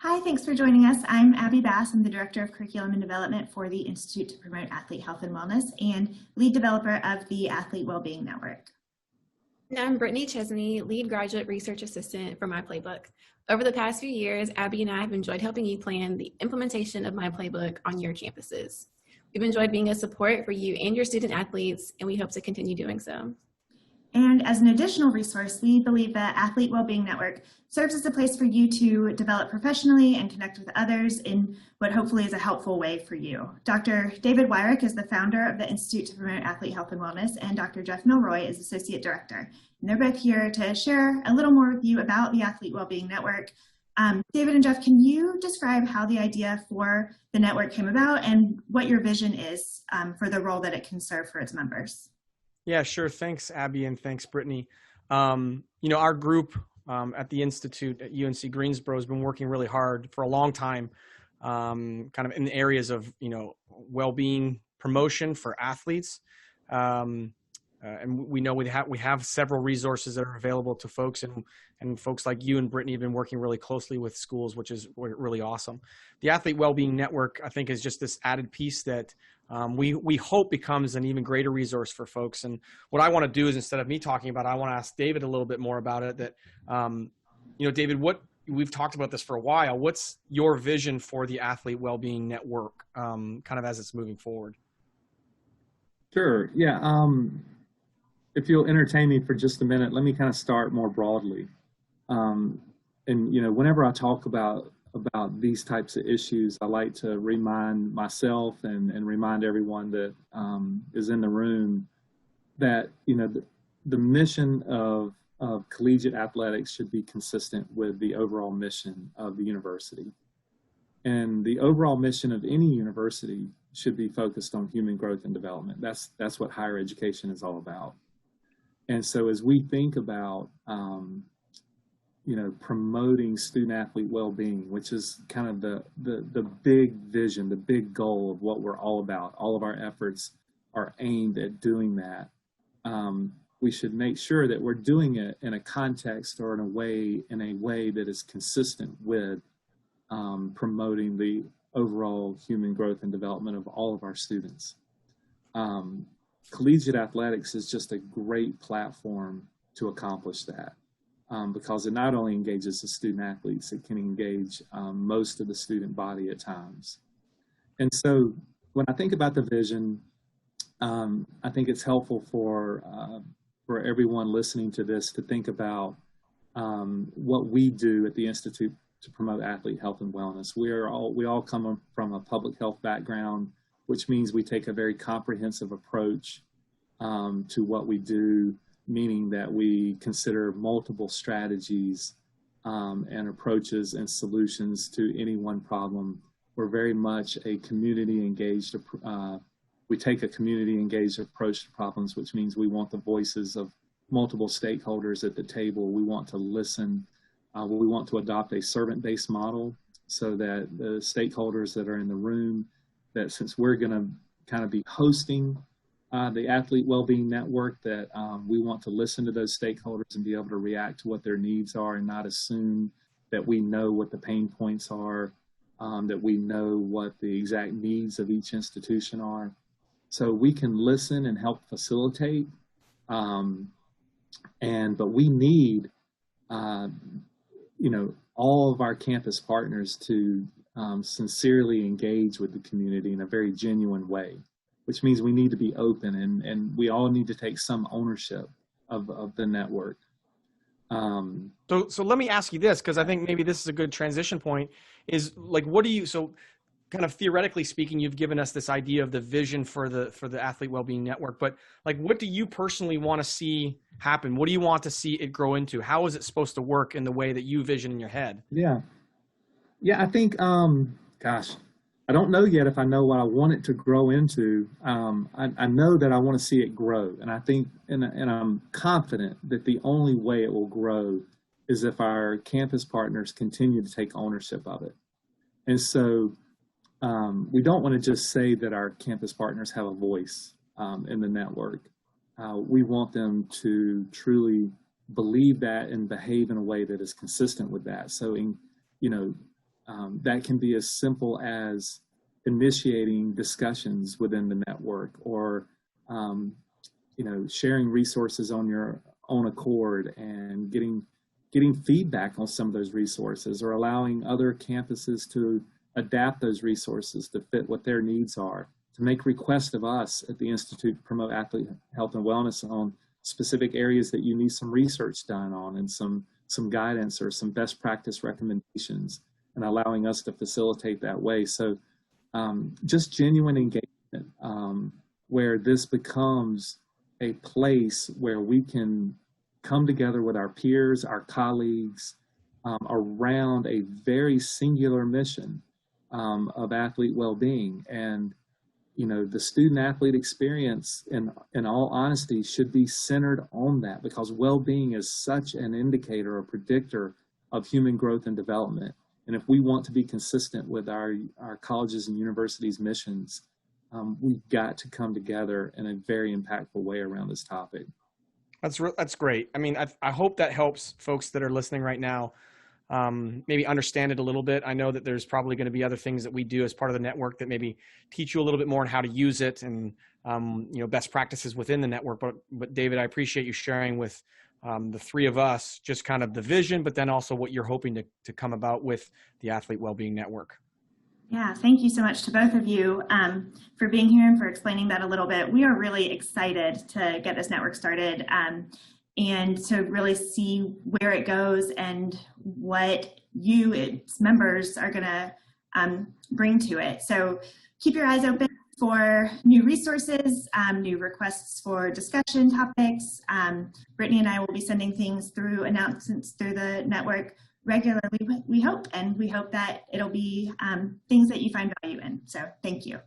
Hi, thanks for joining us. I'm Abby Bass. I'm the Director of Curriculum and Development for the Institute to Promote Athlete Health and Wellness and lead developer of the Athlete Wellbeing Network. And I'm Brittany Chesney, Lead Graduate Research Assistant for My Playbook. Over the past few years, Abby and I have enjoyed helping you plan the implementation of My Playbook on your campuses. We've enjoyed being a support for you and your student athletes, and we hope to continue doing so. And as an additional resource, we believe that Athlete Wellbeing Network serves as a place for you to develop professionally and connect with others in what hopefully is a helpful way for you. Dr. David Wyrick is the founder of the Institute to Promote Athlete Health and Wellness, and Dr. Jeff Milroy is Associate Director. And they're both here to share a little more with you about the Athlete Wellbeing Network. David and Jeff, can you describe how the idea for the network came about and what your vision is for the role that it can serve for its members? Yeah, sure. Thanks, Abby, and thanks, Brittany. Our group at the Institute at UNC Greensboro has been working really hard for a long time, kind of in the areas of, well-being promotion for athletes. And we know we have several resources that are available to folks, and folks like you and Brittany have been working really closely with schools, which is really awesome. The Athlete Wellbeing Network, I think, is just this added piece that we hope becomes an even greater resource for folks. And what I want to do is, instead of me talking about it, I want to ask David a little bit more about it. That, David, we've talked about this for a while. What's your vision for the Athlete Wellbeing Network, kind of as it's moving forward? Sure. Yeah. If you'll entertain me for just a minute, let me kind of start more broadly. Whenever I talk about these types of issues, I like to remind myself and remind everyone that is in the room that, the mission of collegiate athletics should be consistent with the overall mission of the university. And the overall mission of any university should be focused on human growth and development. That's what higher education is all about. And so as we think about, promoting student athlete well-being, which is kind of the big vision, the big goal of what we're all about, all of our efforts are aimed at doing that. We should make sure that we're doing it in a context or in a way that is consistent with promoting the overall human growth and development of all of our students. Collegiate athletics is just a great platform to accomplish that, because it not only engages the student athletes, it can engage most of the student body at times. And so when I think about the vision, I think it's helpful for everyone listening to this to think about what we do at the Institute to Promote Athlete Health and Wellness. We all come from a public health background, which means we take a very comprehensive approach to what we do, meaning that we consider multiple strategies and approaches and solutions to any one problem. We're very much a community engaged, we take a community engaged approach to problems, which means we want the voices of multiple stakeholders at the table. We want to listen. We want to adopt a servant-based model so that the stakeholders that are in the room, that since we're going to kind of be hosting the Athlete Wellbeing Network, that we want to listen to those stakeholders and be able to react to what their needs are and not assume that we know what the pain points are, that we know what the exact needs of each institution are. So we can listen and help facilitate, but we need all of our campus partners to sincerely engage with the community in a very genuine way, which means we need to be open and we all need to take some ownership of the network. So let me ask you this, because I think maybe this is a good transition point, is like, so kind of theoretically speaking, you've given us this idea of the vision for the Athlete Wellbeing Network, but like, what do you personally want to see happen? What do you want to see it grow into? How is it supposed to work in the way that you vision in your head? Yeah, I think, I don't know yet if I know what I want it to grow into. I know that I want to see it grow, and I think, and I'm confident that the only way it will grow is if our campus partners continue to take ownership of it. And so we don't want to just say that our campus partners have a voice in the network. We want them to truly believe that and behave in a way that is consistent with that. So, That can be as simple as initiating discussions within the network, or sharing resources on your own accord and getting feedback on some of those resources, or allowing other campuses to adapt those resources to fit what their needs are, to make requests of us at the Institute to promote athlete health and wellness on specific areas that you need some research done on, and some guidance or some best practice recommendations, and allowing us to facilitate that way. So just genuine engagement, where this becomes a place where we can come together with our peers, our colleagues, around a very singular mission of athlete well-being. And the student-athlete experience, in all honesty, should be centered on that, because well-being is such an indicator or predictor of human growth and development. And if we want to be consistent with our colleges and universities' missions, we've got to come together in a very impactful way around this topic. That's great. I mean, I hope that helps folks that are listening right now maybe understand it a little bit. I know that there's probably going to be other things that we do as part of the network that maybe teach you a little bit more on how to use it, and best practices within the network. But David, I appreciate you sharing with the three of us just kind of the vision, but then also what you're hoping to come about with the Athlete Wellbeing Network. Yeah, thank you so much to both of you for being here and for explaining that a little bit. We are really excited to get this network started and to really see where it goes and what you, its members, are going to bring to it. So keep your eyes open for new resources, new requests for discussion topics. Brittany and I will be sending things through announcements through the network regularly, we hope, and we hope that it'll be things that you find value in. So thank you.